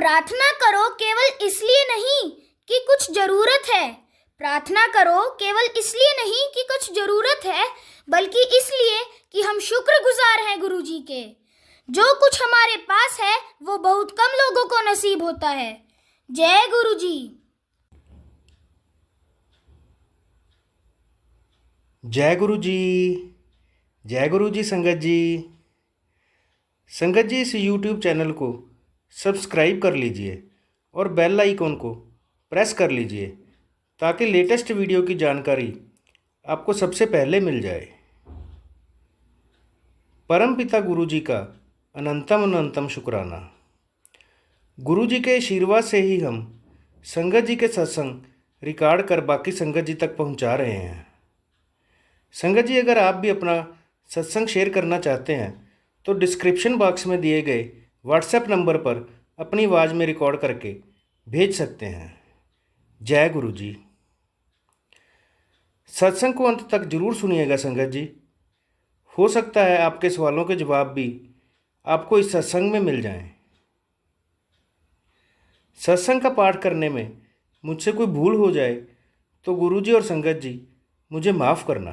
प्रार्थना करो केवल इसलिए नहीं कि कुछ जरूरत है। प्रार्थना करो केवल इसलिए नहीं कि कुछ जरूरत है, बल्कि इसलिए कि हम शुक्रगुजार हैं गुरुजी के। जो कुछ हमारे पास है वो बहुत कम लोगों को नसीब होता है। जय गुरुजी। जय गुरु जी। जय गुरु जी। संगत जी, इस YouTube चैनल को सब्सक्राइब कर लीजिए और बेल आइकॉन को प्रेस कर लीजिए ताकि लेटेस्ट वीडियो की जानकारी आपको सबसे पहले मिल जाए। परम पिता गुरु जी का अनंतम अनंतम शुक्राना। गुरु जी के आशीर्वाद से ही हम संगत जी के सत्संग रिकॉर्ड कर बाकी संगत जी तक पहुंचा रहे हैं। संगत जी, अगर आप भी अपना सत्संग शेयर करना चाहते हैं तो डिस्क्रिप्शन बॉक्स में दिए गए व्हाट्सएप नंबर पर अपनी आवाज़ में रिकॉर्ड करके भेज सकते हैं। जय गुरु जी। सत्संग को अंत तक जरूर सुनिएगा संगत जी। हो सकता है आपके सवालों के जवाब भी आपको इस सत्संग में मिल जाएं। सत्संग का पाठ करने में मुझसे कोई भूल हो जाए तो गुरु जी और संगत जी मुझे माफ़ करना।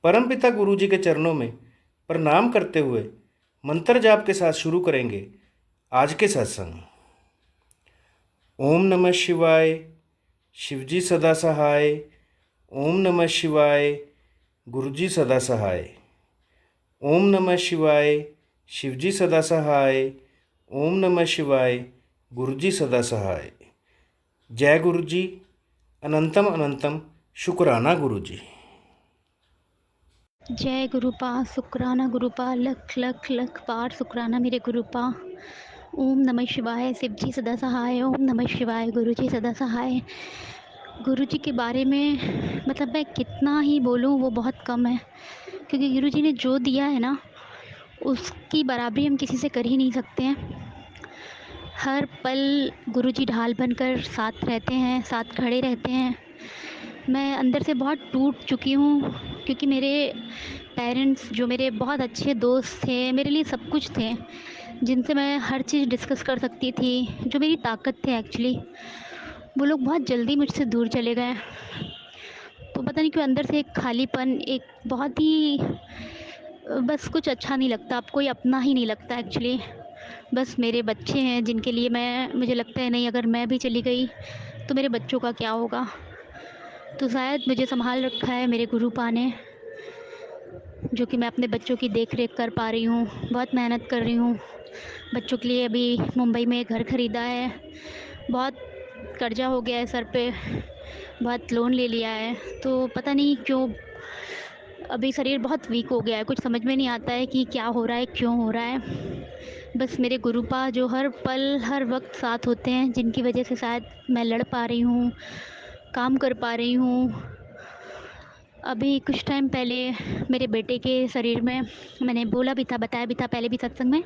परमपिता गुरु जी के चरणों में प्रणाम करते हुए मंत्र जाप के साथ शुरू करेंगे आज के सत्संग। ओम नमः शिवाय, शिवजी सदा सहाय। ओम नमः शिवाय, गुरुजी सदा सहाय। ओम नमः शिवाय, शिवजी सदा सहाय। ओम नमः शिवाय, गुरुजी सदा सहाय। जय गुरु जी। अनंतम अनंतम शुक्राना गुरु जी। जय गुरुपा, शुक्राना गुरुपा, लख लख लख बार शुक्राना मेरे गुरुपा। ओम नमः शिवाय, शिवजी सदा सहाय। ओम नमः शिवाय, गुरुजी सदा सहाय। गुरुजी के बारे में मतलब मैं कितना ही बोलूँ वो बहुत कम है, क्योंकि गुरुजी ने जो दिया है ना उसकी बराबरी हम किसी से कर ही नहीं सकते हैं। हर पल गुरुजी ढाल बनकर साथ रहते हैं, साथ खड़े रहते हैं। मैं अंदर से बहुत टूट चुकी हूँ, क्योंकि मेरे पेरेंट्स जो मेरे बहुत अच्छे दोस्त थे, मेरे लिए सब कुछ थे, जिनसे मैं हर चीज़ डिस्कस कर सकती थी, जो मेरी ताकत थे एक्चुअली, वो लोग बहुत जल्दी मुझसे दूर चले गए। तो पता नहीं क्यों अंदर से एक खालीपन, एक बहुत ही बस कुछ अच्छा नहीं लगता, अब कोई अपना ही नहीं लगता एक्चुअली। बस मेरे बच्चे हैं जिनके लिए मुझे लगता है नहीं, अगर मैं भी चली गई तो मेरे बच्चों का क्या होगा। तो शायद मुझे संभाल रखा है मेरे गुरुपा ने, जो कि मैं अपने बच्चों की देख रेख कर पा रही हूँ। बहुत मेहनत कर रही हूँ बच्चों के लिए। अभी मुंबई में घर ख़रीदा है, बहुत कर्जा हो गया है सर पे, बहुत लोन ले लिया है। तो पता नहीं क्यों अभी शरीर बहुत वीक हो गया है, कुछ समझ में नहीं आता है कि क्या हो रहा है, क्यों हो रहा है। बस मेरे गुरुपा जो हर पल हर वक्त साथ होते हैं, जिनकी वजह से शायद मैं लड़ पा रही हूँ, काम कर पा रही हूँ। अभी कुछ टाइम पहले मेरे बेटे के शरीर में, मैंने बोला भी था, बताया भी था पहले भी सत्संग में,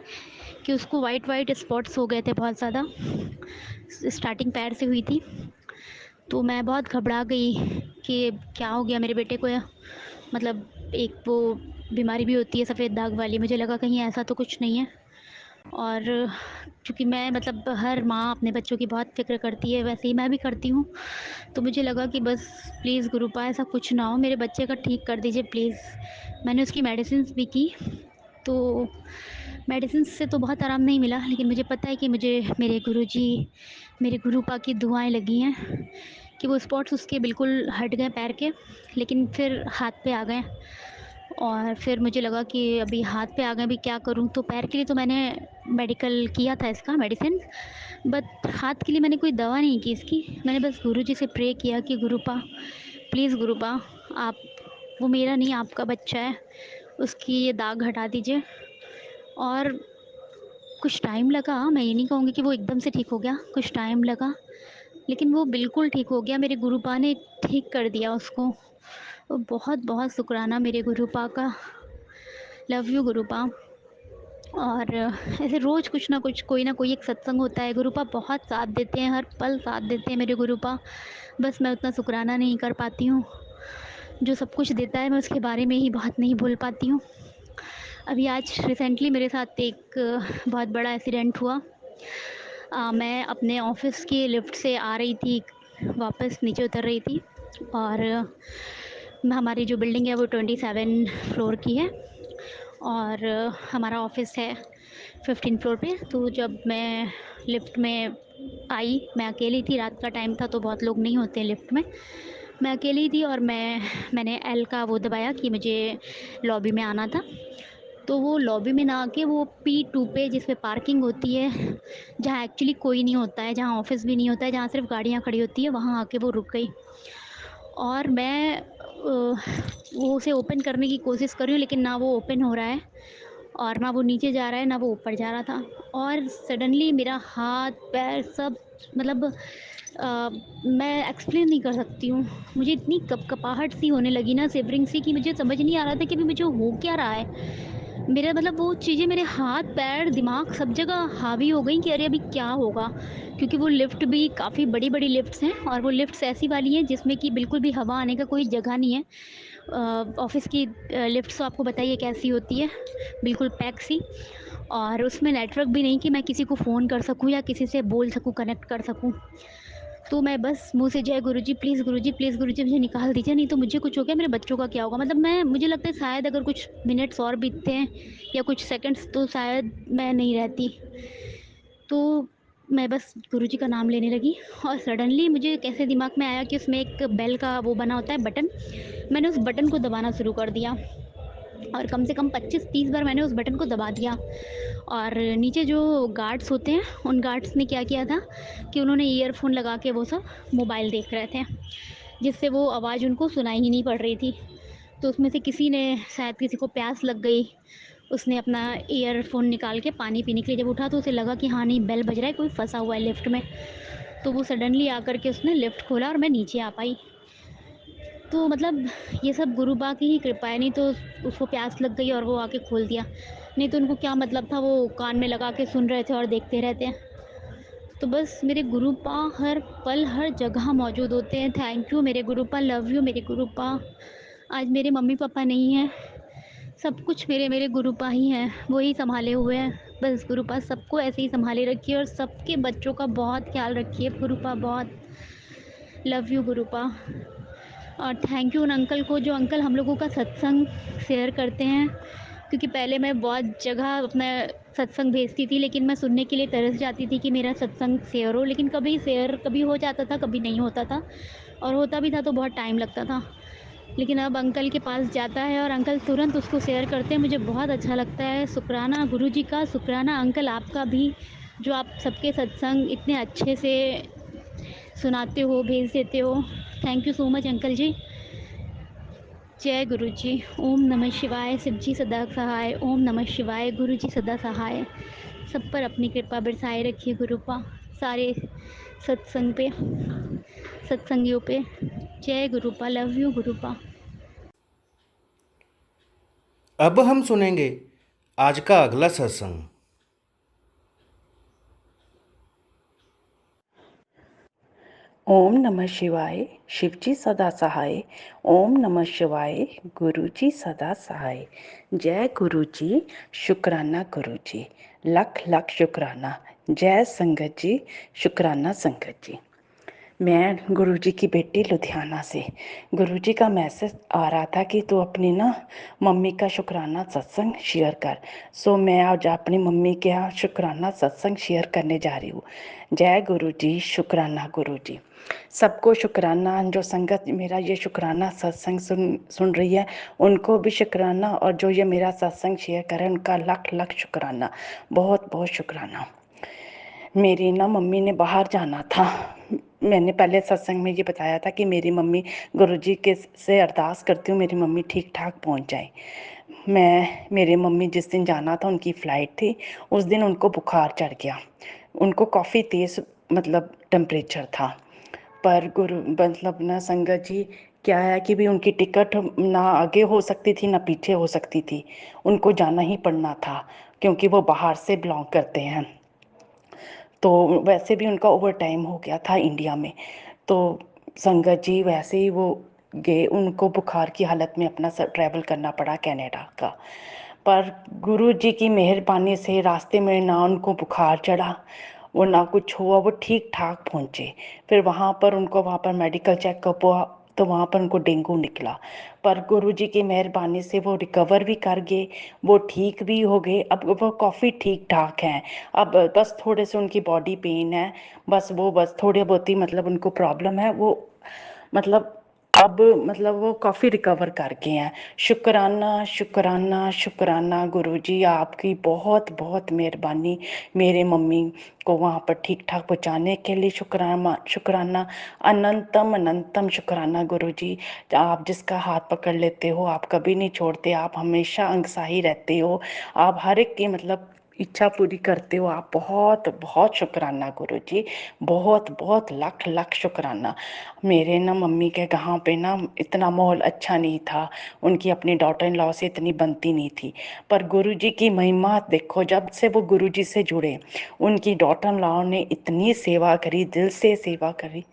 कि उसको वाइट वाइट स्पॉट्स हो गए थे बहुत ज़्यादा। स्टार्टिंग पैर से हुई थी। तो मैं बहुत घबरा गई कि क्या हो गया मेरे बेटे को, मतलब एक वो बीमारी भी होती है सफ़ेद दाग वाली, मुझे लगा कहीं ऐसा तो कुछ नहीं है। और क्योंकि मैं मतलब हर माँ अपने बच्चों की बहुत फ़िक्र करती है, वैसे ही मैं भी करती हूँ। तो मुझे लगा कि बस प्लीज़ गुरुपा ऐसा कुछ ना हो, मेरे बच्चे का ठीक कर दीजिए प्लीज़। मैंने उसकी मेडिसिन्स भी की, तो मेडिसिन से तो बहुत आराम नहीं मिला, लेकिन मुझे पता है कि मुझे मेरे गुरुजी, मेरे गुरुपा की दुआएं लगी हैं कि वो स्पॉट्स उसके बिल्कुल हट गए पैर के, लेकिन फिर हाथ पे आ गए। और फिर मुझे लगा कि अभी हाथ पे आ गए, अभी क्या करूं। तो पैर के लिए तो मैंने मेडिकल किया था इसका मेडिसिन, बट हाथ के लिए मैंने कोई दवा नहीं की इसकी। मैंने बस गुरुजी से प्रे किया कि गुरुपा प्लीज़ गुरुपा, आप, वो मेरा नहीं आपका बच्चा है, उसकी ये दाग हटा दीजिए। और कुछ टाइम लगा, मैं ये नहीं कहूँगी कि वो एकदम से ठीक हो गया, कुछ टाइम लगा, लेकिन वो बिल्कुल ठीक हो गया। मेरे गुरुपा ने ठीक कर दिया उसको। तो बहुत बहुत शुक्राना मेरे गुरुपा का। Love you गुरुपा। और ऐसे रोज़ कुछ ना कुछ, कोई ना कोई एक सत्संग होता है, गुरुपा बहुत साथ देते हैं, हर पल साथ देते हैं मेरे गुरुपा। बस मैं उतना शुक्राना नहीं कर पाती हूँ। जो सब कुछ देता है मैं उसके बारे में ही बहुत नहीं बोल पाती हूँ। अभी आज रिसेंटली मेरे साथ एक बहुत बड़ा एक्सीडेंट हुआ। मैं अपने ऑफ़िस की लिफ्ट से आ रही थी, वापस नीचे उतर रही थी और हमारी जो बिल्डिंग है वो 27 फ्लोर की है और हमारा ऑफ़िस है 15 फ्लोर पे। तो जब मैं लिफ्ट में आई, मैं अकेली थी, रात का टाइम था तो बहुत लोग नहीं होते लिफ्ट में। मैं अकेली थी और मैंने एल का वो दबाया कि मुझे लॉबी में आना था। तो वो लॉबी में ना आके वो P2 पे जिसमें पार्किंग होती है, जहाँ एक्चुअली कोई नहीं होता है, जहाँ ऑफ़िस भी नहीं होता है, जहाँ सिर्फ़ गाड़ियाँ खड़ी होती है, वहाँ आके वो रुक गई। और मैं वो उसे ओपन करने की कोशिश कर रही हूँ लेकिन ना वो ओपन हो रहा है और ना वो नीचे जा रहा है, ना वो ऊपर जा रहा था। और सडनली मेरा हाथ, पैर सब मतलब मैं एक्सप्लेन नहीं कर सकती हूँ। मुझे इतनी कँपकँपाहट सी होने लगी ना, शिवरिंग सी, कि मुझे समझ नहीं आ रहा था कि अभी मुझे हो क्या रहा है। मेरा मतलब वो चीज़ें मेरे हाथ, पैर, दिमाग सब जगह हावी हो गई कि अरे अभी क्या होगा? क्योंकि वो लिफ्ट भी काफ़ी बड़ी-बड़ी लिफ्ट्स हैं और वो लिफ्ट्स ऐसी वाली हैं जिसमें कि बिल्कुल भी हवा आने का कोई जगह नहीं है। ऑफ़िस की लिफ्ट्स तो आपको बताइए कैसी होती है, बिल्कुल पैक सी। और उसमें नेटवर्क भी नहीं कि मैं किसी को फ़ोन कर सकूँ या किसी से बोल सकूँ, कनेक्ट कर सकूँ। तो मैं बस मुँह से जय गुरुजी प्लीज़, गुरुजी प्लीज़, गुरुजी मुझे निकाल दीजिए, नहीं तो मुझे कुछ हो गया, मेरे बच्चों का क्या होगा? मतलब मुझे लगता है शायद अगर कुछ मिनट्स और बीतते हैं या कुछ सेकंड्स तो शायद मैं नहीं रहती। तो मैं बस गुरुजी का नाम लेने लगी और सडनली मुझे कैसे दिमाग में आया कि उसमें एक बेल का वो बना होता है बटन, मैंने उस बटन को दबाना शुरू कर दिया और कम से कम 25-30 बार मैंने उस बटन को दबा दिया। और नीचे जो गार्ड्स होते हैं, उन गार्ड्स ने क्या किया था कि उन्होंने ईयरफ़ोन लगा के वो सब मोबाइल देख रहे थे, जिससे वो आवाज़ उनको सुनाई ही नहीं पड़ रही थी। तो उसमें से किसी ने, शायद किसी को प्यास लग गई, उसने अपना ईयरफ़ोन निकाल के पानी पीने के लिए जब उठा तो उसे लगा कि हाँ, नहीं बेल बज रहा है, कोई फँसा हुआ है लिफ्ट में। तो वो सडनली आकर के उसने लिफ्ट खोला और मैं नीचे आ पाई। तो मतलब ये सब गुरुबा की ही कृपा है, नहीं तो उसको प्यास लग गई और वो आके खोल दिया। नहीं तो उनको क्या मतलब था, वो कान में लगा के सुन रहे थे और देखते रहते हैं। तो बस मेरे गुरुपा हर पल, हर जगह मौजूद होते हैं। थैंक यू मेरे गुरुपा, लव यू मेरे गुरुपा। आज मेरे मम्मी-पापा नहीं हैं, सब कुछ मेरे मेरे गुरुपा ही हैं, वो ही सँभाले हुए हैं। बस गुरुपा सबको ऐसे ही सँभाले रखिए और सबके बच्चों का बहुत ख़्याल रखिए गुरुपा, बहुत। Love you गुरुपा। और थैंक यू उन अंकल को, जो अंकल हम लोगों का सत्संग शेयर करते हैं, क्योंकि पहले मैं बहुत जगह अपना सत्संग भेजती थी लेकिन मैं सुनने के लिए तरस जाती थी कि मेरा सत्संग शेयर हो, लेकिन कभी हो जाता था, कभी नहीं होता था, और होता भी था तो बहुत टाइम लगता था। लेकिन अब अंकल के पास जाता है और अंकल तुरंत उसको शेयर करते हैं, मुझे बहुत अच्छा लगता है। शुक्राना गुरुजी का, शुक्राना अंकल आपका भी, जो आप सबके सत्संग इतने अच्छे से सुनाते हो, भेज देते हो। Thank you so much uncle ji. जय गुरु जी। ओम नमः शिवाय। शिव जी सदा सहाय। ओम नमः शिवाय। गुरु जी सदा सहाय। सब पर अपनी कृपा बरसाए रखिए गुरुपा, सारे सत्संग पे, सत्संगियों पे। जय गुरुपा, लव यू गुरुपा। अब हम सुनेंगे आज का अगला सत्संग। ओम नमः शिवाय। शिवजी सदा सहाय। ओम नमः शिवाय। गुरुजी सदा सहाय। जय गुरुजी। शुक्राना गुरुजी। लख लख शुक्राना। जय संगत जी। शुक्राना संगत जी। मैं गुरुजी की बेटी लुधियाना से। गुरुजी का मैसेज आ रहा था कि तू अपनी ना मम्मी का शुक्राना सत्संग शेयर कर। सो मैं आज अपनी मम्मी के यहाँ शुक्राना सत्संग शेयर करने जा रही हूँ। जय गुरुजी। शुक्राना गुरुजी। सबको शुक्राना, जो संगत मेरा ये शुक्राना सत्संग सुन रही है उनको भी शुक्राना, और जो ये मेरा सत्संग शेयर करें उनका लख लख शुक्राना, बहुत बहुत शुक्राना। मेरी ना मम्मी ने बाहर जाना था। मैंने पहले सत्संग में ये बताया था कि मेरी मम्मी गुरुजी के से अरदास करती हूँ मेरी मम्मी ठीक ठाक पहुँच जाए। मेरी मम्मी जिस दिन जाना था उनकी फ़्लाइट थी, उस दिन उनको बुखार चढ़ गया। उनको काफ़ी तेज़ मतलब टेम्परेचर था। पर गुरु मतलब ना संगत जी, क्या है कि भी उनकी टिकट ना आगे हो सकती थी ना पीछे हो सकती थी, उनको जाना ही पड़ना था क्योंकि वो बाहर से बिलोंग करते हैं। तो वैसे भी उनका ओवर टाइम हो गया था इंडिया में। तो संगत जी वैसे ही वो गए, उनको बुखार की हालत में अपना ट्रैवल करना पड़ा कनाडा का। पर गुरु जी की मेहरबानी से रास्ते में ना उनको बुखार चढ़ा, वो ना कुछ हुआ, वो ठीक ठाक पहुँचे। फिर वहाँ पर मेडिकल चेकअप हुआ तो वहाँ पर उनको डेंगू निकला, पर गुरुजी की मेहरबानी से वो रिकवर भी कर गए, वो ठीक भी हो गए। अब वो काफ़ी ठीक ठाक हैं। अब बस थोड़े से उनकी बॉडी पेन है, बस थोड़े बहुत ही मतलब उनको प्रॉब्लम है। वो मतलब अब मतलब वो काफ़ी रिकवर कर गए हैं। शुक्राना शुक्राना शुक्राना गुरुजी, आपकी बहुत बहुत मेहरबानी मेरे मम्मी को वहाँ पर ठीक ठाक पहुँचाने के लिए। शुक्राना शुक्राना, अनंतम अनंतम शुक्राना गुरुजी। आप जिसका हाथ पकड़ लेते हो आप कभी नहीं छोड़ते, आप हमेशा अंगसाही रहते हो, आप हर एक की मतलब इच्छा पूरी करते हो। आप बहुत बहुत शुक्राना गुरुजी, बहुत बहुत लाख लाख शुक्राना। मेरे ना मम्मी के यहाँ पे ना इतना माहौल अच्छा नहीं था, उनकी अपनी डॉटर इन लॉ से इतनी बनती नहीं थी, पर गुरुजी की महिमा देखो, जब से वो गुरुजी से जुड़े उनकी डॉटर इन लॉ ने इतनी सेवा करी, दिल से सेवा करी,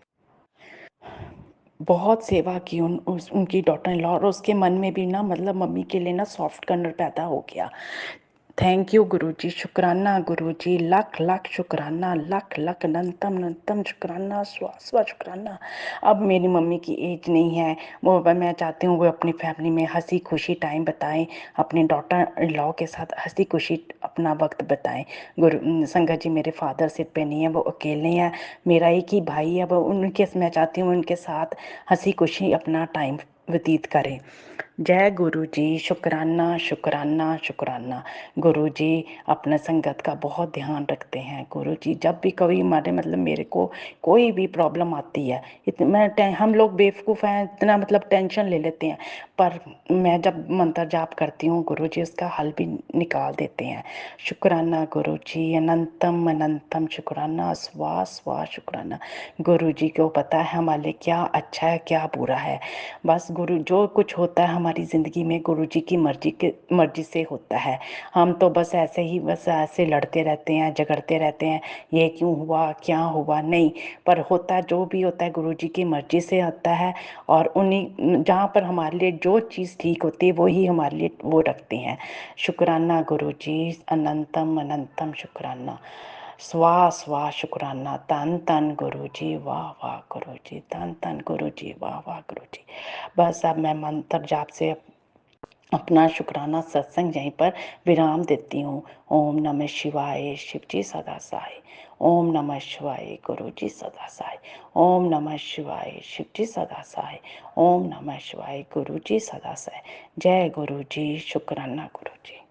बहुत सेवा की उनकी डॉटर इन लॉ, और उसके मन में भी ना मतलब मम्मी के लिए ना सॉफ्ट कॉर्नर पैदा हो गया। थैंक यू गुरुजी, शुक्राना गुरुजी, लाख लाख शुक्राना, लाख लाख अनंतम अनंतम शुक्राना, स्वा स्वा शुक्राना। अब मेरी मम्मी की एज नहीं है, वो मैं चाहती हूँ वो अपनी फैमिली में हंसी खुशी टाइम बताएं, अपने डॉटर इन लॉ के साथ हंसी खुशी अपना वक्त बताएं। संगत जी मेरे फादर सिर पे नहीं है, वो अकेले हैं, मेरा एक ही भाई है, वो उनके मैं चाहती हूँ उनके साथ हंसी खुशी अपना टाइम व्यतीत करें। जय गुरु जी, शुक्राना शुक्राना शुक्राना। गुरु जी अपना संगत का बहुत ध्यान रखते हैं। गुरु जी जब भी कभी हमारे मतलब मेरे को कोई भी प्रॉब्लम आती है, हम लोग बेवकूफ़ हैं, इतना मतलब टेंशन ले लेते हैं, पर मैं जब मंत्र जाप करती हूँ गुरु जी उसका हल भी निकाल देते हैं। शुक्राना गुरु जी, अनंतम अनंतम शुक्राना, स्वा स्वा शुक्राना। गुरु जी को पता है हमारे लिए क्या अच्छा है क्या बुरा है। बस गुरु जो कुछ होता है हमारी ज़िंदगी में गुरु जी की मर्जी से होता है। हम तो बस ऐसे लड़ते रहते हैं, झगड़ते रहते हैं, ये क्यों हुआ क्या हुआ, नहीं, पर होता जो भी होता है गुरु जी की मर्जी से आता है। और उन्हीं जहाँ पर हमारे लिए जो चीज़ ठीक होती है वही हमारे लिए वो रखते हैं। शुक्राना गुरु जी, अनंतम अनंतम शुक्राना, स्वा स्वा शुक्राना। तन तन गुरु जी, वाह वाह गुरु जी, तन तन गुरु जी, वाह वाह गुरु जी। बस अब मैं मंत्र जाप से अपना शुक्राना सत्संग यहीं पर विराम देती हूँ। ओम नमः शिवाय, शिव जी सदा सहाय। ओम नमः शिवाय, गुरु जी सदा सहाय। ओम नमः शिवाय, शिव जी सदा सहाय। ओम नमः शिवाय, गुरु जी सदा सहाय। जय गुरु जी, शुक्राना गुरु जी।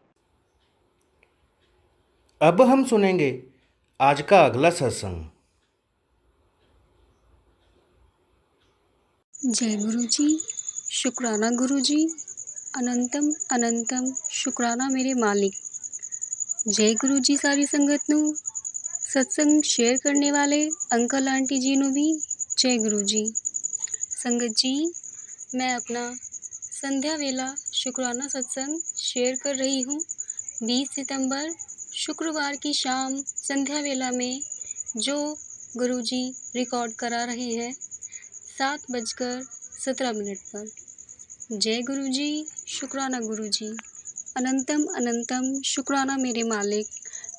अब हम सुनेंगे आज का अगला सत्संग। जय गुरु जी, शुक्राना गुरु जी, अनंतम अनंतम शुक्राना मेरे मालिक। जय गुरु जी सारी संगत नू, सत्संग शेयर करने वाले अंकल आंटी जी नू भी जय गुरु जी। संगत जी, मैं अपना संध्या वेला शुक्राना सत्संग शेयर कर रही हूँ। 20 सितंबर शुक्रवार की शाम संध्या वेला में जो गुरु जी रिकॉर्ड करा रहे हैं 7:17 पर। जय गुरु जी, शुक्राना गुरु जी, अनंतम अनंतम शुक्राना मेरे मालिक।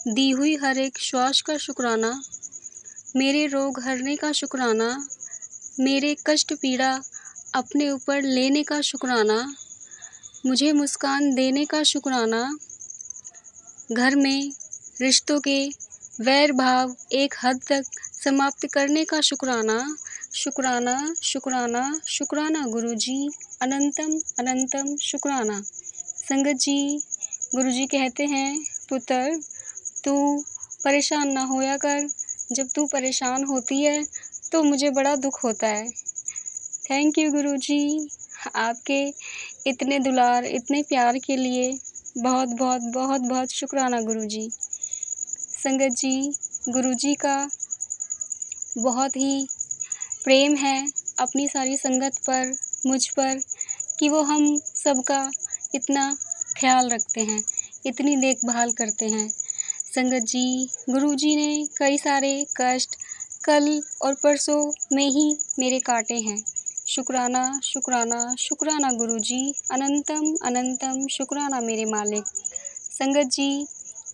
दी हुई हर एक श्वास का शुक्राना, मेरे रोग हरने का शुक्राना, मेरे कष्ट पीड़ा अपने ऊपर लेने का शुक्राना, मुझे मुस्कान देने का शुक्राना, घर में रिश्तों के वैर भाव एक हद तक समाप्त करने का शुक्राना। शुक्राना शुक्राना शुक्राना गुरु जी, अनंतम अनंतम शुक्राना। संगत जी, गुरु जी कहते हैं, पुत्र तू परेशान ना होया कर, जब तू परेशान होती है तो मुझे बड़ा दुख होता है। थैंक यू गुरु जी, आपके इतने दुलार इतने प्यार के लिए बहुत बहुत बहुत बहुत शुक्राना गुरु जी। संगत जी, गुरु जी का बहुत ही प्रेम है अपनी सारी संगत पर, मुझ पर, कि वो हम सबका इतना ख्याल रखते हैं, इतनी देखभाल करते हैं। संगत जी, गुरु जी ने कई सारे कष्ट कल और परसों में ही मेरे काटे हैं। शुक्राना शुक्राना शुक्राना गुरु जी, अनंतम अनंतम शुक्राना मेरे मालिक। संगत जी,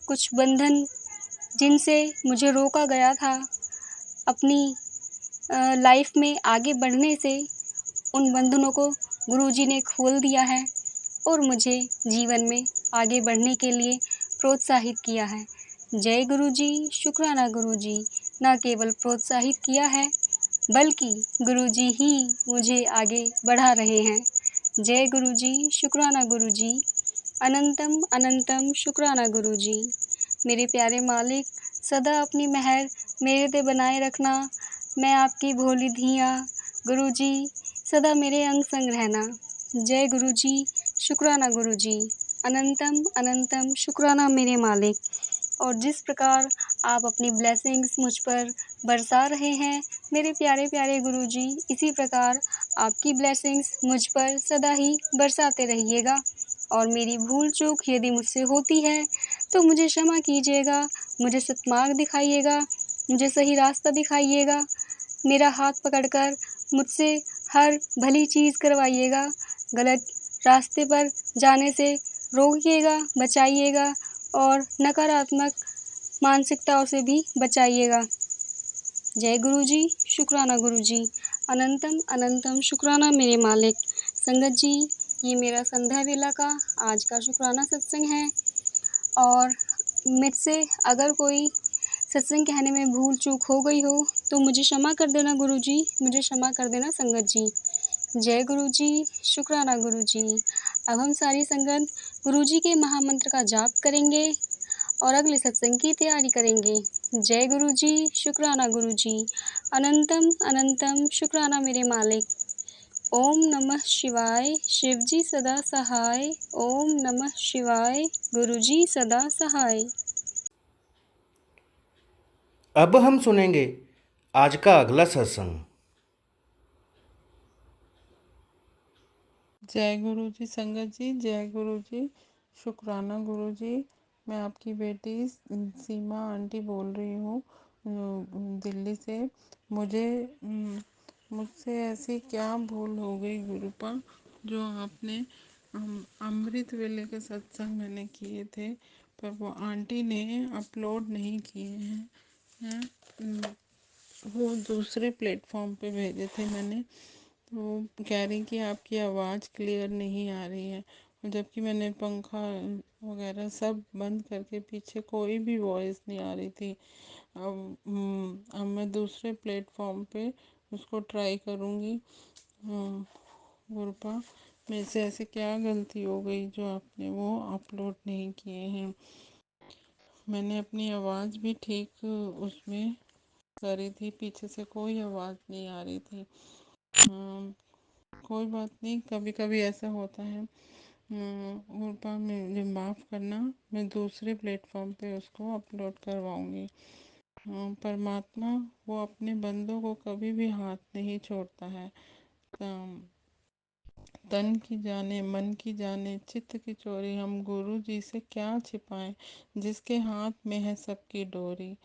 कुछ बंधन जिनसे मुझे रोका गया था अपनी लाइफ में आगे बढ़ने से, उन बंधनों को गुरुजी ने खोल दिया है और मुझे जीवन में आगे बढ़ने के लिए प्रोत्साहित किया है। जय गुरुजी, शुक्राना गुरुजी। ना केवल प्रोत्साहित किया है, बल्कि गुरुजी ही मुझे आगे बढ़ा रहे हैं। जय गुरुजी, शुक्राना गुरुजी। अनंतम अनंतम शुक्राना गुरुजी। मेरे प्यारे मालिक, सदा अपनी मेहर मेरे ते बनाए रखना। मैं आपकी भोली धिया। गुरुजी, सदा मेरे अंग संग रहना। जय गुरुजी, शुक्राना गुरुजी। अनंतम अनंतम शुक्राना मेरे मालिक। और जिस प्रकार आप अपनी ब्लेसिंग्स मुझ पर बरसा रहे हैं मेरे प्यारे प्यारे गुरुजी, इसी प्रकार आपकी ब्लेसिंग्स मुझ पर सदा ही बरसाते रहिएगा। और मेरी भूल चूक यदि मुझसे होती है तो मुझे क्षमा कीजिएगा, मुझे सतमार्ग दिखाइएगा, मुझे सही रास्ता दिखाइएगा, मेरा हाथ पकड़कर मुझसे हर भली चीज़ करवाइएगा, गलत रास्ते पर जाने से रोकिएगा, बचाइएगा और नकारात्मक मानसिकताओं से भी बचाइएगा। जय गुरुजी, शुक्राना गुरुजी। अनंतम अनंतम शुक्राना मेरे मालिक। संगत जी, ये मेरा संध्या वेला का आज का शुक्राना सत्संग है और मुझसे अगर कोई सत्संग कहने में भूल चूक हो गई हो तो मुझे क्षमा कर देना गुरुजी, मुझे क्षमा कर देना संगत जी। जय गुरुजी, शुक्राना गुरुजी। अब हम सारी संगत गुरुजी के महामंत्र का जाप करेंगे और अगले सत्संग की तैयारी करेंगे। जय गुरुजी, शुक्राना गुरुजी। अनंतम अनंतम शुक्राना मेरे मालिक। ओम नमः शिवाय, शिवजी सदा सहाय। ओम नमः शिवाय, गुरुजी सदा सहाय। अब हम सुनेंगे आज का अगला सत्संग। जय गुरु जी संगत जी, जय गुरु जी, शुक्राना गुरु जी। मैं आपकी बेटी सीमा आंटी बोल रही हूँ दिल्ली से। मुझसे ऐसी क्या भूल हो गई गुरुपा, जो आपने अमृत वेले के सत्संग मैंने किए थे पर वो आंटी ने अपलोड नहीं किए हैं। वो दूसरे प्लेटफॉर्म पे भेजे थे मैंने, तो वो कह रही कि आपकी आवाज़ क्लियर नहीं आ रही है, जबकि मैंने पंखा वगैरह सब बंद करके पीछे कोई भी वॉइस नहीं आ रही थी। अब मैं दूसरे प्लेटफॉर्म पे उसको ट्राई करूँगी। गुरुपा, मेरे से ऐसे क्या गलती हो गई जो आपने वो अपलोड नहीं किए हैं। मैंने अपनी आवाज़ भी ठीक उसमें करी थी, पीछे से कोई आवाज़ नहीं आ रही थी। कोई बात नहीं, कभी कभी ऐसा होता है। गुरुपा मुझे माफ़ करना, मैं दूसरे प्लेटफॉर्म पे उसको अपलोड करवाऊँगी। परमात्मा वो अपने बंदों को कभी भी हाथ नहीं छोड़ता है। तन की जाने मन की जाने चित्त की चोरी, हम गुरु जी से क्या छिपाएं, जिसके हाथ में है सबकी डोरी।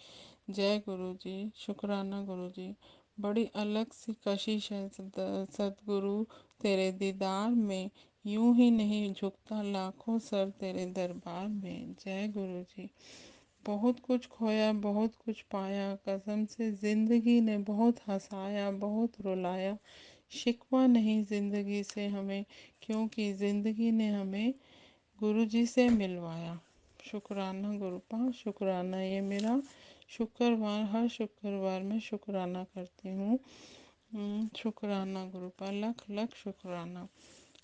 जय गुरु जी, शुक्राना गुरु जी। बड़ी अलग सी कशिश है सतगुरु तेरे दीदार में, यूं ही नहीं झुकता लाखों सर तेरे दरबार में। जय गुरु जी। बहुत कुछ खोया बहुत कुछ पाया, कसम से ज़िंदगी ने बहुत हंसाया बहुत रुलाया। शिकवा नहीं ज़िंदगी से हमें, क्योंकि ज़िंदगी ने हमें गुरु जी से मिलवाया। शुक्राना गुरुपा, शुक्राना। ये मेरा शुक्रवार, हर शुक्रवार मैं शुक्राना करती हूँ। शुक्राना गुरुपा, लख लख शुक्राना।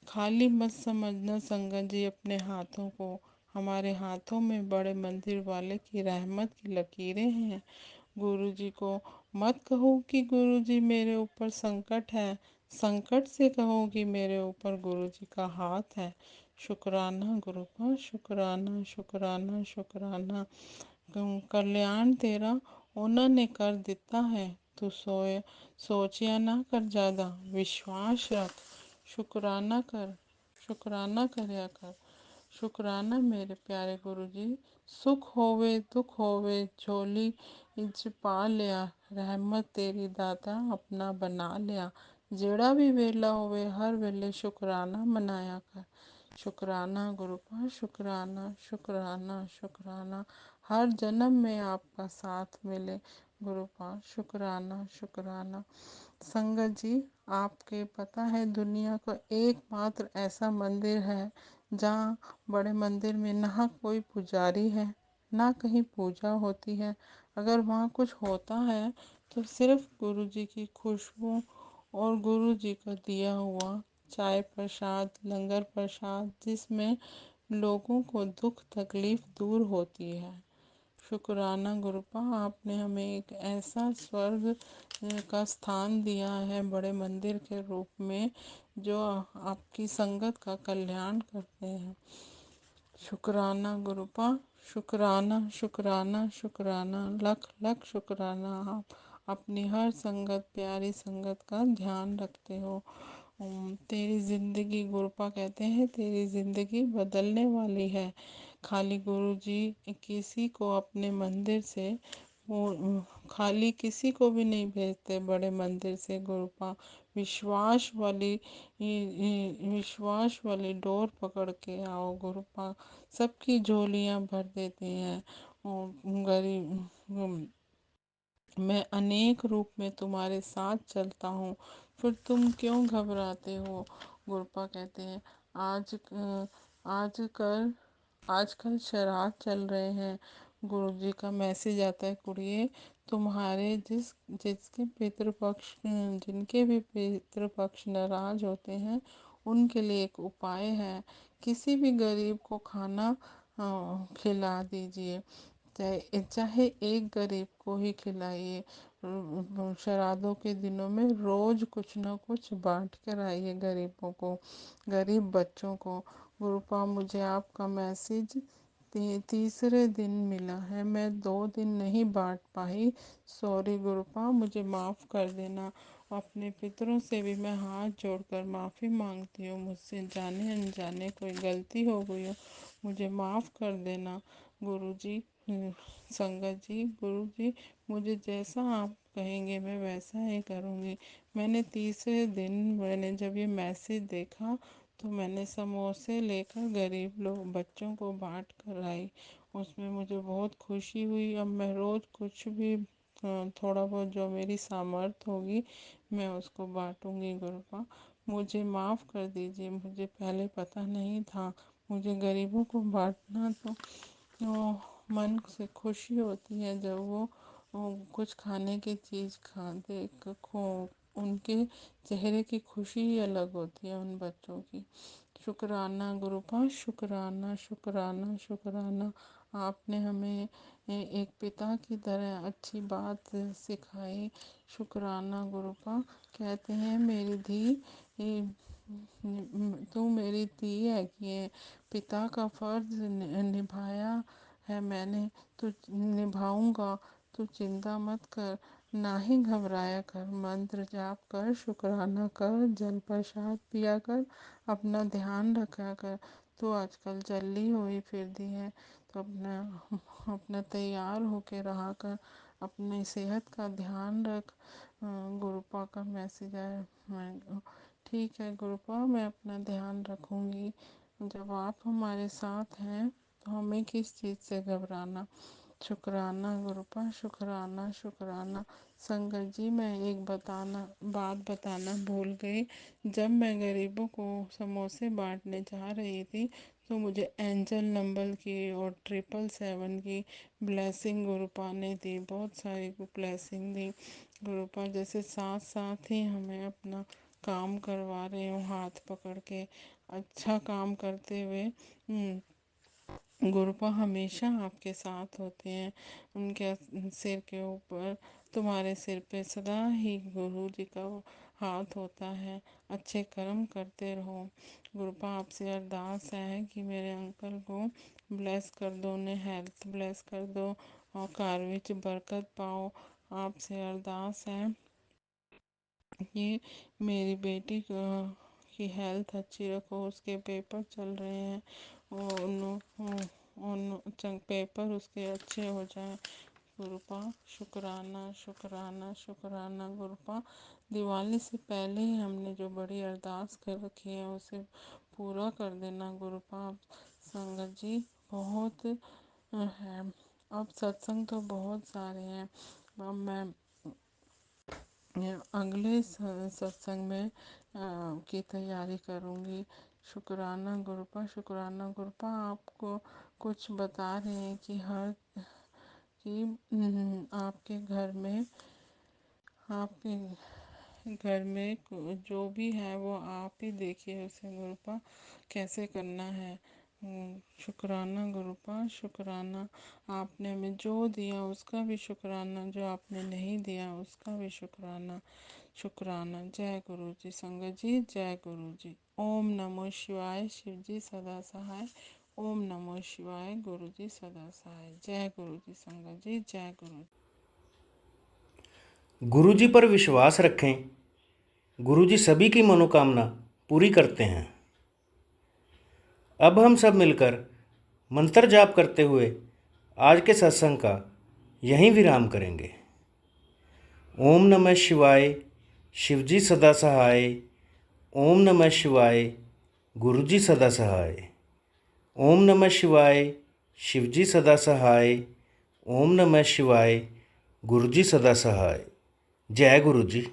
खाली मत समझना संगत जी अपने हाथों को, हमारे हाथों में बड़े मंदिर वाले की रहमत की लकीरें हैं। गुरु जी को मत कहो कि गुरु जी मेरे ऊपर संकट है, संकट से कहो कि मेरे ऊपर गुरु जी का हाथ है। शुक्राना गुरुपा, शुक्राना शुक्राना शुक्राना। कल्याण तेरा उन्होंने कर दिता है, तू सोचिया ना कर ज़्यादा, विश्वास रख, शुक्राना कर, शुक्राना करया कर। शुक्राना मेरे प्यारे गुरु जी। सुख होवे दुख होवे झोली इंच पा लिया, रहमत तेरी दाता अपना बना लिया। जेड़ा भी वेला होवे हर वेले शुक्राना मनाया कर। शुक्राना गुरुपा, शुक्राना शुक्राना शुक्राना। हर जन्म में आपका साथ मिले गुरुपा, शुक्राना शुक्राना। संगत जी, आपके पता है दुनिया का एकमात्र ऐसा मंदिर है जहाँ बड़े मंदिर में ना कोई पुजारी है, ना कहीं पूजा होती है। अगर वहाँ कुछ होता है तो सिर्फ गुरु जी की खुशबू और गुरु जी का दिया हुआ चाय प्रसाद, लंगर प्रसाद, जिसमें लोगों को दुख तकलीफ दूर होती है। शुक्राना गुरुपा, आपने हमें एक ऐसा स्वर्ग का स्थान दिया है बड़े मंदिर के रूप में, जो आपकी संगत का कल्याण करते हैं। शुक्राना गुरुपा, शुक्राना शुक्राना शुक्राना, लख लख शुक्राना। आप अपनी हर संगत, प्यारी संगत का ध्यान रखते हो। तेरी ज़िंदगी, गुरुपा कहते हैं, तेरी ज़िंदगी बदलने वाली है। खाली गुरु जी किसी को अपने मंदिर से वो खाली किसी को भी नहीं भेजते बड़े मंदिर से गुरुपा। विश्वास वाली डोर पकड़ के आओ गुरुपा, सबकी झोलियां भर देते हैं। और गरीब मैं अनेक रूप में तुम्हारे साथ चलता हूँ, फिर तुम क्यों घबराते हो? गुरुपा कहते हैं, आजकल आजकल श्राद्ध चल रहे हैं। गुरु जी का मैसेज आता है, कुड़िए तुम्हारे जिसके पितृपक्ष, जिनके भी पितृपक्ष नाराज होते हैं, उनके लिए एक उपाय है। किसी भी गरीब को खाना खिला दीजिए, चाहे चाहे एक गरीब को ही खिलाइए। श्राद्धों के दिनों में रोज कुछ ना कुछ बांट कर आइए गरीबों को, गरीब बच्चों को। गुरुपा, मुझे आपका मैसेज तीसरे दिन मिला है, मैं 2 दिन नहीं बांट पाई। सॉरी गुरुपा, मुझे माफ़ कर देना। अपने पितरों से भी मैं हाथ जोड़कर माफ़ी मांगती हूँ, मुझसे जाने अनजाने कोई गलती हो गई हो, मुझे माफ़ कर देना। गुरुजी, संगत जी, गुरुजी, मुझे जैसा आप कहेंगे मैं वैसा ही करूँगी। मैंने तीसरे दिन मैंने जब ये मैसेज देखा तो मैंने समोसे लेकर गरीब लोग बच्चों को बांट कर आई। उसमें मुझे बहुत खुशी हुई। अब मैं रोज़ कुछ भी थोड़ा बहुत जो मेरी सामर्थ्य होगी मैं उसको बांटूंगी। गुरुपा, मुझे माफ़ कर दीजिए, मुझे पहले पता नहीं था। मुझे गरीबों को बांटना तो मन से खुशी होती है जब वो कुछ खाने की चीज़ खा देख खो, उनके चेहरे की खुशी ही अलग होती है उन बच्चों की। शुक्राना गुरुपा, शुक्राना शुक्राना शुक्राना। आपने हमें एक पिता की तरह अच्छी बात सिखाई। शुक्राना गुरुपा। कहते हैं मेरी धी, तू मेरी धी है कि पिता का फर्ज निभाया है मैंने, तो निभाऊंगा। तू चिंता मत कर, ना ही घबराया कर, मंत्र जाप कर, शुक्राना कर, जल प्रसाद पिया कर, अपना ध्यान रखा कर। तो आजकल जल्दी हुई फिरती है, तो अपना तैयार होके रहा कर, अपनी सेहत का ध्यान रख। गुरुपा का मैसेज है। मैं ठीक है गुरुपा, मैं अपना ध्यान रखूँगी। जब आप हमारे साथ हैं तो हमें किस चीज़ से घबराना। शुक्राना गुरुपा, शुक्राना शुक्राना। संगत जी, मैं एक बात बताना भूल गई। जब मैं गरीबों को समोसे बांटने जा रही थी तो मुझे एंजल नंबर की और 777 की ब्लेसिंग गुरुपा ने दी, बहुत सारी ब्लेसिंग दी गुरुपा। जैसे साथ साथ ही हमें अपना काम करवा रहे हो हाथ पकड़ के, अच्छा काम करते हुए। गुरुपा हमेशा आपके साथ होते हैं, उनके सिर के ऊपर, तुम्हारे सिर पे सदा ही गुरु जी का हाथ होता है। अच्छे कर्म करते रहो। गुरुपा, आपसे अरदास है कि मेरे अंकल को ब्लेस कर दो, उन्हें हेल्थ ब्लेस कर दो और कार विच बरकत पाओ। आपसे अरदास है कि मेरी बेटी की हेल्थ अच्छी रखो, उसके पेपर चल रहे हैं और उन पेपर उसके अच्छे हो जाएं। गुरुपा, शुक्राना शुक्राना शुक्राना। गुरुपा, दिवाली से पहले ही हमने जो बड़ी अरदास कर रखी है उसे पूरा कर देना गुरुपाप। संगत जी बहुत है, अब सत्संग तो बहुत सारे हैं। अब मैं अगले सत्संग में की तैयारी करूँगी। शुक्राना गुरुपा, शुक्राना गुरुपा। आपको कुछ बता रहे हैं कि आपके घर में जो भी है वो आप ही देखिए उसे गुरुपा कैसे करना है। शुक्राना गुरुपा, शुक्राना। आपने हमें जो दिया उसका भी शुक्राना, जो आपने नहीं दिया उसका भी शुक्राना। शुक्राना। जय गुरु जी। संगत जी जय गुरु जी। ओम नमो शिवाय। शिव जी सदा सहाय। ओम नमो शिवाय। गुरु जी सदा सहाय। जय गुरु जी। संगत जी जय गुरु जी। गुरु जी पर विश्वास रखें, गुरु जी सभी की मनोकामना पूरी करते हैं। अब हम सब मिलकर मंत्र जाप करते हुए आज के सत्संग का यहीं विराम करेंगे। ओम नमः शिवाय। शिवजी सदा सहाय। ओम नमः शिवाय। गुरुजी सदा सहाय। ओम नमः शिवाय। शिवजी सदा सहाय। ओम नमः शिवाय। गुरुजी सदा सहाय। जय गुरु जी।